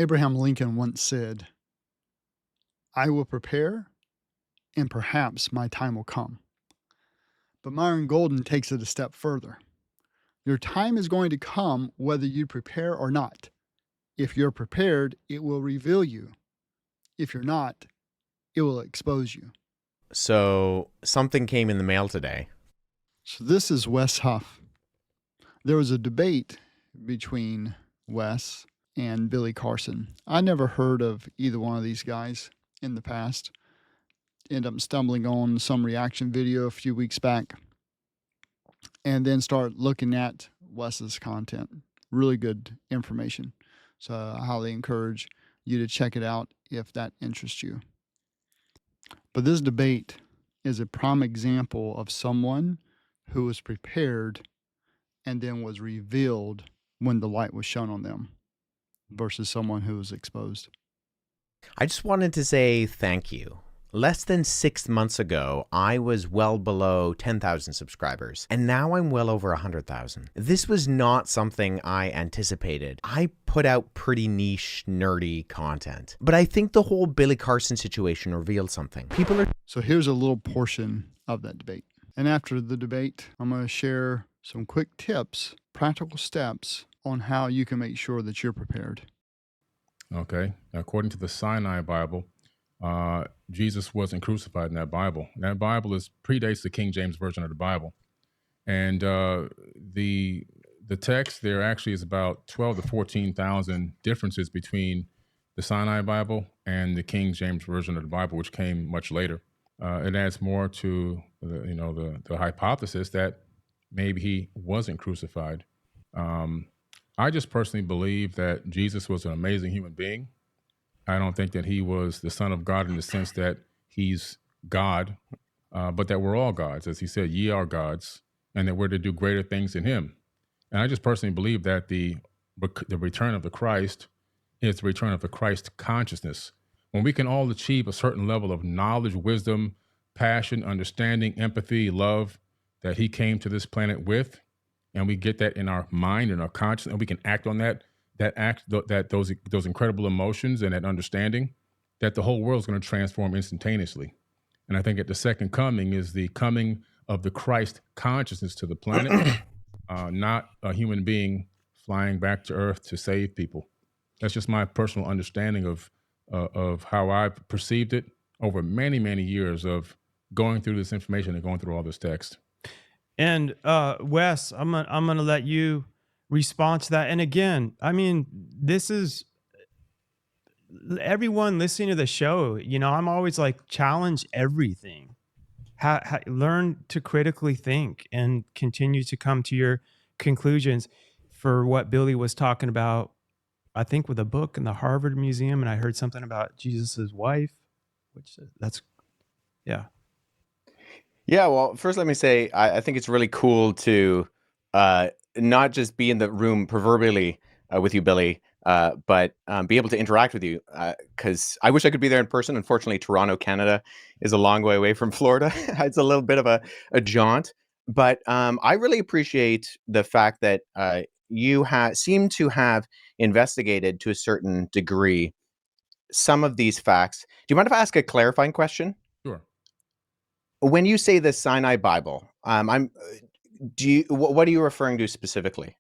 Abraham Lincoln once said, "I will prepare, and perhaps my time will come." But Myron Golden takes it a step further. Your time is going to come whether you prepare or not. If you're prepared, it will reveal you. If you're not, it will expose you. So something came in the mail today. So this is Wes Huff. There was a debate between Wes and Billy Carson. I never heard of either one of these guys in the past. Ended up stumbling on some reaction video a few weeks back and then start looking at Wes's content. Really good information. So I highly encourage you to check it out if that interests you. But this debate is a prime example of someone who was prepared and then was revealed when the light was shown on them versus someone who was exposed. I just wanted to say thank you. Less than 6 months ago, I was well below 10,000 subscribers, and now I'm well over 100,000. This was not something I anticipated. I put out pretty niche, nerdy content, but I think the whole Billy Carson situation revealed something. So here's a little portion of that debate. And after the debate, I'm going to share some quick tips, practical steps on how you can make sure that you're prepared. Okay. According to the Sinai Bible, Jesus wasn't crucified in that Bible. That Bible predates the King James Version of the Bible. And the text there actually is about 12 to 14,000 differences between the Sinai Bible and the King James Version of the Bible, which came much later. It adds more to the hypothesis that maybe he wasn't crucified. I just personally believe that Jesus was an amazing human being. I don't think that he was the Son of God in the sense that he's God, but that we're all gods. As he said, ye are gods, and that we're to do greater things in him. And I just personally believe that the return of the Christ is the return of the Christ consciousness. When we can all achieve a certain level of knowledge, wisdom, passion, understanding, empathy, love that he came to this planet with, and we get that in our mind and our conscience, and we can act on those incredible emotions and that understanding, that the whole world is going to transform instantaneously. And I think at the second coming is the coming of the Christ consciousness to the planet, not a human being flying back to Earth to save people. That's just my personal understanding of how I've perceived it over many, many years of going through this information and going through all this text. And Wes, I'm gonna let you respond to that. And again, I mean, this is everyone listening to the show. I'm always like, challenge everything. Learn to critically think and continue to come to your conclusions. For what Billy was talking about, I think with a book in the Harvard Museum, and I heard something about Jesus's wife, which yeah. Yeah, well, first let me say, I think it's really cool to not just be in the room proverbially with you, Billy, but be able to interact with you, because I wish I could be there in person. Unfortunately, Toronto, Canada is a long way away from Florida. It's a little bit of a jaunt, but I really appreciate the fact that you seem to have investigated to a certain degree some of these facts. Do you mind if I ask a clarifying question? Sure. When you say the Sinai Bible, what are you referring to specifically?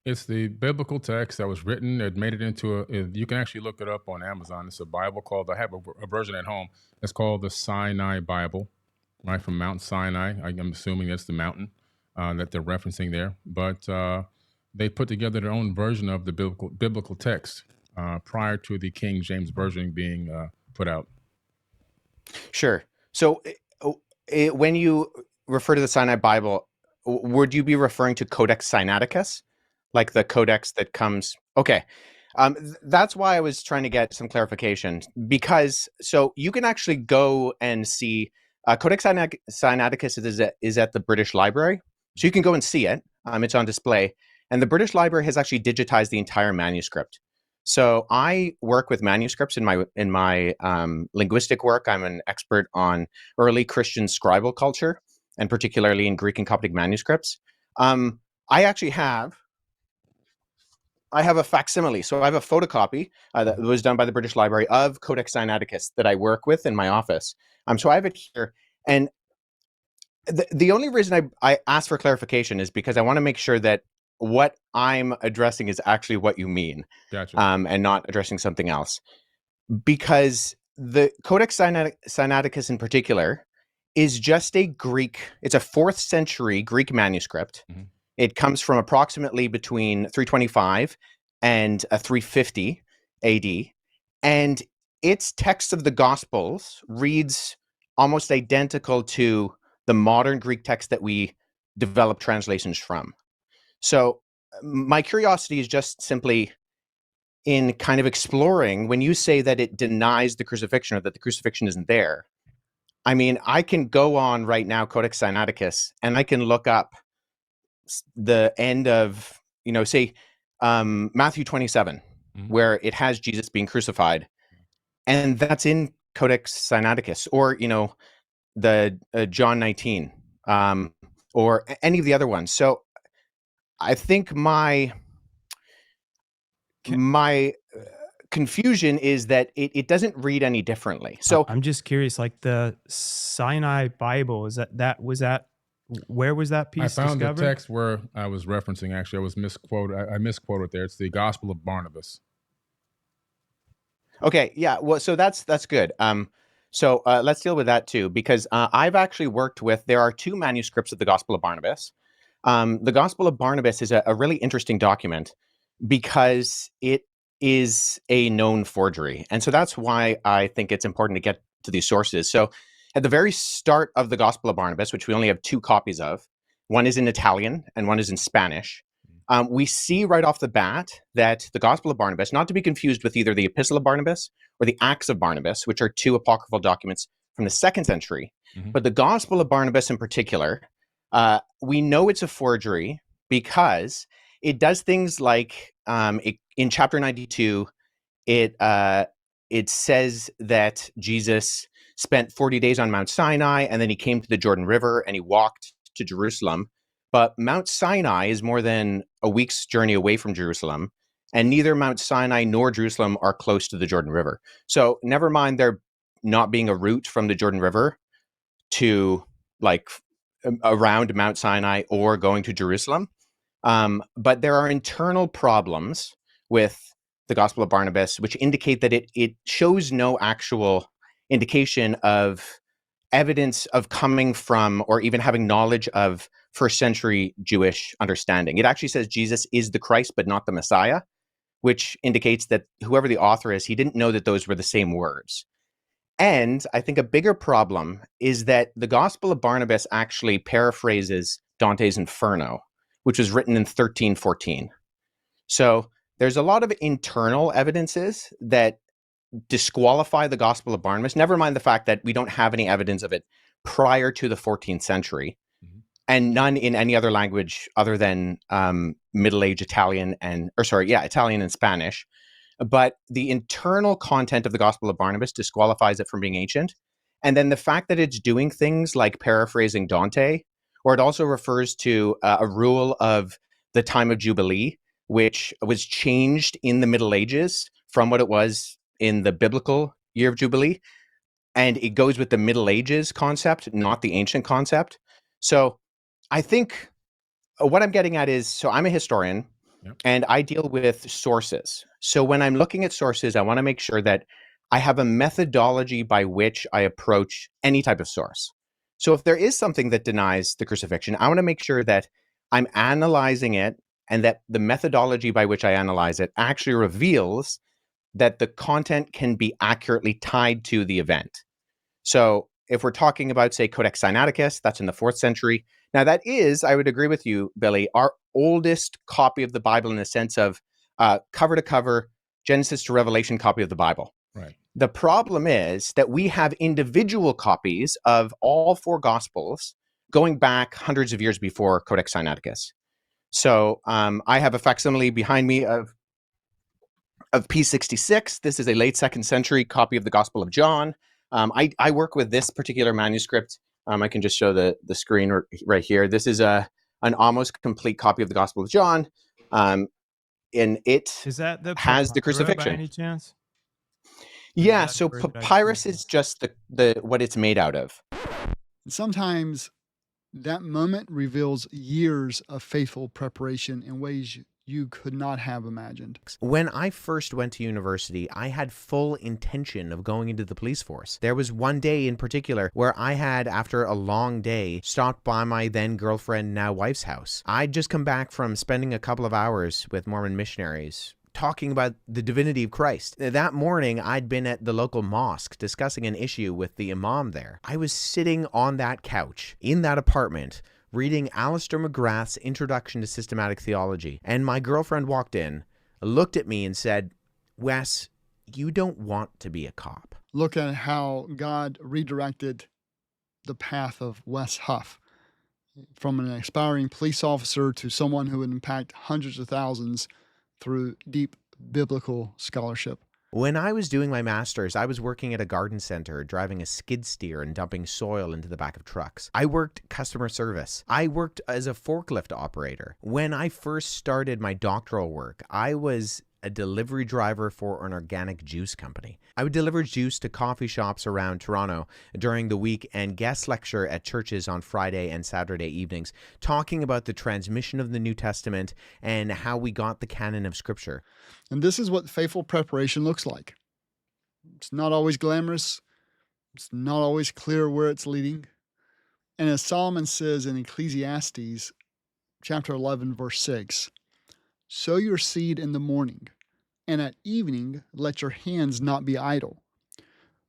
It's the biblical text that was written. It made it into you can actually look it up on Amazon. It's a Bible I have a version at home. It's called the Sinai Bible, right, from Mount Sinai. I'm assuming that's the mountain that they're referencing there. But they put together their own version of the biblical text prior to the King James Version being put out. Sure. So when you refer to the Sinai Bible, would you be referring to Codex Sinaiticus? Like the codex that comes? Okay. That's why I was trying to get some clarification, because so you can actually go and see Codex Sinaiticus is at the British Library. So you can go and see it. It's on display. And the British Library has actually digitized the entire manuscript. So I work with manuscripts in my linguistic work. I'm an expert on early Christian scribal culture, and particularly in Greek and Coptic manuscripts. I actually have I have a facsimile. So I have a photocopy that was done by the British Library of Codex Sinaiticus that I work with in my office. So I have it here. And the only reason I asked for clarification is because I want to make sure that what I'm addressing is actually what you mean, Gotcha. and not addressing something else. Because the Codex Sinaiticus in particular is just a Greek, it's a 4th century Greek manuscript. Mhm. It comes from approximately between 325 and 350 AD. And its text of the Gospels reads almost identical to the modern Greek text that we develop translations from. So my curiosity is just simply in kind of exploring when you say that it denies the crucifixion or that the crucifixion isn't there. I mean, I can go on right now, Codex Sinaiticus, and I can look up the end of, say, Matthew 27, Mhm. where it has Jesus being crucified. And that's in Codex Sinaiticus, or, the John 19, or any of the other ones. So I think my Ca- confusion is that it doesn't read any differently. So I'm just curious, like the Sinai Bible, is that where was that I piece found the discovered? text where I was referencing. Actually, I was misquoted. I misquoted there. It's the Gospel of Barnabas. okay, yeah, well, so that's good. So let's deal with that too, because I've actually worked with. There are 2 manuscripts of the Gospel of Barnabas. The Gospel of Barnabas is a really interesting document because it is a known forgery, and so that's why I think it's important to get to these sources. So at the very start of the Gospel of Barnabas, which we only have 2 copies of, one is in Italian and one is in Spanish. We see right off the bat that the Gospel of Barnabas, not to be confused with either the Epistle of Barnabas or the Acts of Barnabas, which are 2 apocryphal documents from the 2nd century, Mhm. but the Gospel of Barnabas in particular, we know it's a forgery because it does things like in chapter 92, it says that Jesus spent 40 days on Mount Sinai, and then he came to the Jordan River and he walked to Jerusalem. But Mount Sinai is more than a week's journey away from Jerusalem, and neither Mount Sinai nor Jerusalem are close to the Jordan River. So never mind there not being a route from the Jordan River to like around Mount Sinai or going to Jerusalem. But there are internal problems with the Gospel of Barnabas, which indicate that it shows no actual indication of evidence of coming from or even having knowledge of 1st century Jewish understanding. It actually says Jesus is the Christ, but not the Messiah, which indicates that whoever the author is, he didn't know that those were the same words. And I think a bigger problem is that the Gospel of Barnabas actually paraphrases Dante's Inferno, which was written in 1314. So there's a lot of internal evidences that disqualify the Gospel of Barnabas, never mind the fact that we don't have any evidence of it prior to the 14th century, Mhm. and none in any other language other than Middle Age Italian Italian and Spanish. But the internal content of the Gospel of Barnabas disqualifies it from being ancient. And then the fact that it's doing things like paraphrasing Dante, or it also refers to a rule of the time of Jubilee, which was changed in the Middle Ages from what it was in the biblical year of Jubilee. And it goes with the Middle Ages concept, not the ancient concept. So I think what I'm getting at is, so I'm a historian, Yep. and I deal with sources. So when I'm looking at sources, I want to make sure that I have a methodology by which I approach any type of source. So if there is something that denies the crucifixion, I want to make sure that I'm analyzing it and that the methodology by which I analyze it actually reveals that the content can be accurately tied to the event. So if we're talking about, say, Codex Sinaiticus, that's in the 4th century. Now that is, I would agree with you, Billy, our oldest copy of the Bible in the sense of cover to cover, Genesis to Revelation copy of the Bible. Right. The problem is that we have individual copies of all 4 Gospels going back hundreds of years before Codex Sinaiticus. So I have a facsimile behind me of P66. This is a late 2nd century copy of the Gospel of John. I work with this particular manuscript. I can just show the screen right here. This is an almost complete copy of the Gospel of John. and it Is that the has the papyra by crucifixion. any chance? Or is Yeah, that a so word that I just papyrus made is up? just the what it's made out of. Sometimes that moment reveals years of faithful preparation in ways you could not have imagined. When I first went to university, I had full intention of going into the police force. There was one day in particular where I had, after a long day, stopped by my then girlfriend, now wife's house. I'd just come back from spending a couple of hours with Mormon missionaries talking about the divinity of Christ. That morning, I'd been at the local mosque discussing an issue with the imam there. I was sitting on that couch in that apartment reading Alistair McGrath's Introduction to Systematic Theology, and my girlfriend walked in, looked at me and said, "Wes, you don't want to be a cop." Look at how God redirected the path of Wes Huff from an aspiring police officer to someone who would impact hundreds of thousands through deep biblical scholarship. When I was doing my master's, I was working at a garden center, driving a skid steer and dumping soil into the back of trucks. I worked customer service. I worked as a forklift operator. When I first started my doctoral work, I was a delivery driver for an organic juice company. I would deliver juice to coffee shops around Toronto during the week and guest lecture at churches on Friday and Saturday evenings, talking about the transmission of the New Testament and how we got the canon of Scripture. And this is what faithful preparation looks like. It's not always glamorous. It's not always clear where it's leading. And as Solomon says in Ecclesiastes chapter 11, verse 6, sow your seed in the morning, and at evening let your hands not be idle.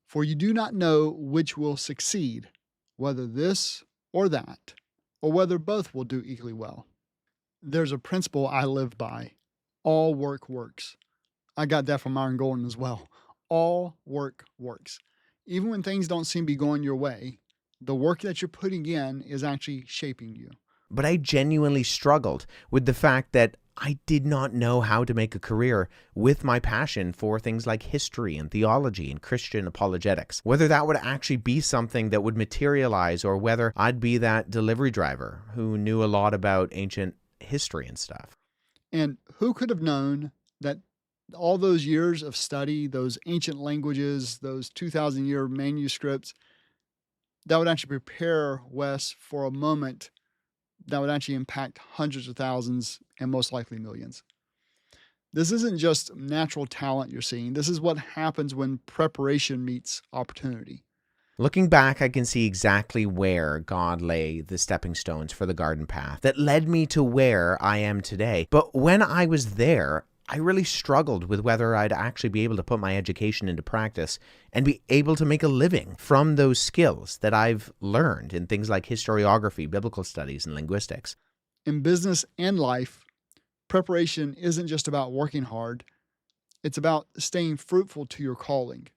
For you do not know which will succeed, whether this or that, or whether both will do equally well. There's a principle I live by. All work works. I got that from Myron Golden as well. All work works. Even when things don't seem to be going your way, the work that you're putting in is actually shaping you. But I genuinely struggled with the fact that I did not know how to make a career with my passion for things like history and theology and Christian apologetics. Whether that would actually be something that would materialize, or whether I'd be that delivery driver who knew a lot about ancient history and stuff. And who could have known that all those years of study, those ancient languages, those 2,000-year manuscripts, that would actually prepare Wes for a moment that would actually impact hundreds of thousands and most likely millions. This isn't just natural talent you're seeing. This is what happens when preparation meets opportunity. Looking back, I can see exactly where God lay the stepping stones for the garden path that led me to where I am today. But when I was there, I really struggled with whether I'd actually be able to put my education into practice and be able to make a living from those skills that I've learned in things like historiography, biblical studies, and linguistics. In business and life, preparation isn't just about working hard. It's about staying fruitful to your calling,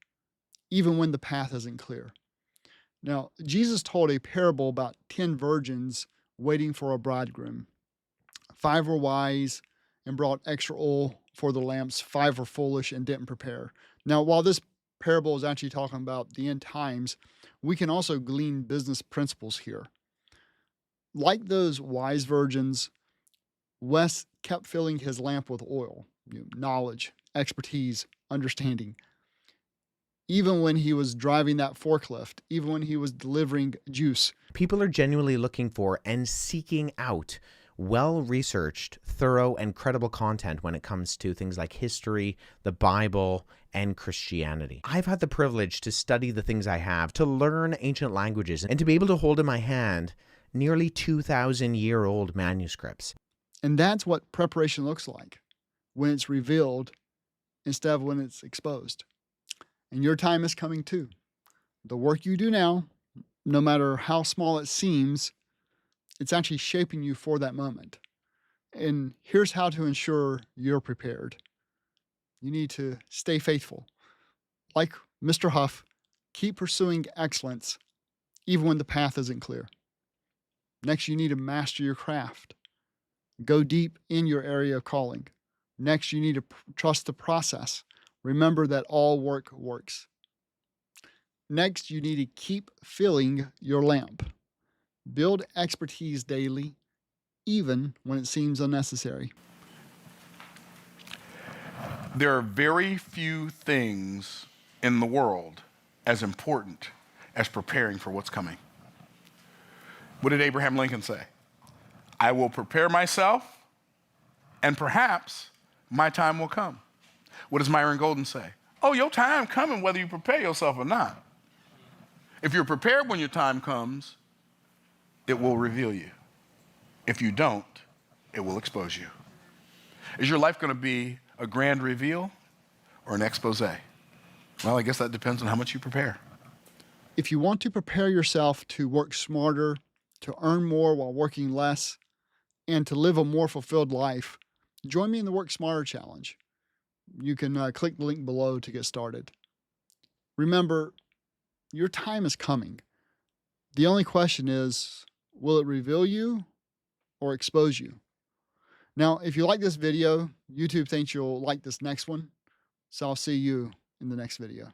even when the path isn't clear. Now, Jesus told a parable about 10 virgins waiting for a bridegroom. 5 were wise and brought extra oil for the lamps. 5 were foolish and didn't prepare. Now, while this parable is actually talking about the end times, we can also glean business principles here. Like those wise virgins, Wes kept filling his lamp with oil, knowledge, expertise, understanding. Even when he was driving that forklift, even when he was delivering juice. People are genuinely looking for and seeking out well-researched, thorough, and credible content when it comes to things like history, the Bible, and Christianity. I've had the privilege to study the things I have, to learn ancient languages, and to be able to hold in my hand nearly 2,000-year-old manuscripts. And that's what preparation looks like when it's revealed instead of when it's exposed. And your time is coming too. The work you do now, no matter how small it seems, it's actually shaping you for that moment. And here's how to ensure you're prepared. You need to stay faithful. Like Mr. Huff, keep pursuing excellence even when the path isn't clear. Next, you need to master your craft. Go deep in your area of calling. Next, you need to trust the process. Remember that all work works. Next, you need to keep filling your lamp. Build expertise daily, even when it seems unnecessary. There are very few things in the world as important as preparing for what's coming. What did Abraham Lincoln say? I will prepare myself, and perhaps my time will come. What does Myron Golden say? Oh, your time coming whether you prepare yourself or not. If you're prepared when your time comes, it will reveal you. If you don't, it will expose you. Is your life going to be a grand reveal or an expose? Well, I guess that depends on how much you prepare. If you want to prepare yourself to work smarter, to earn more while working less, and to live a more fulfilled life, join me in the Work Smarter Challenge. You can click the link below to get started. Remember, your time is coming. The only question is, will it reveal you or expose you? Now, if you like this video, YouTube thinks you'll like this next one, so I'll see you in the next video.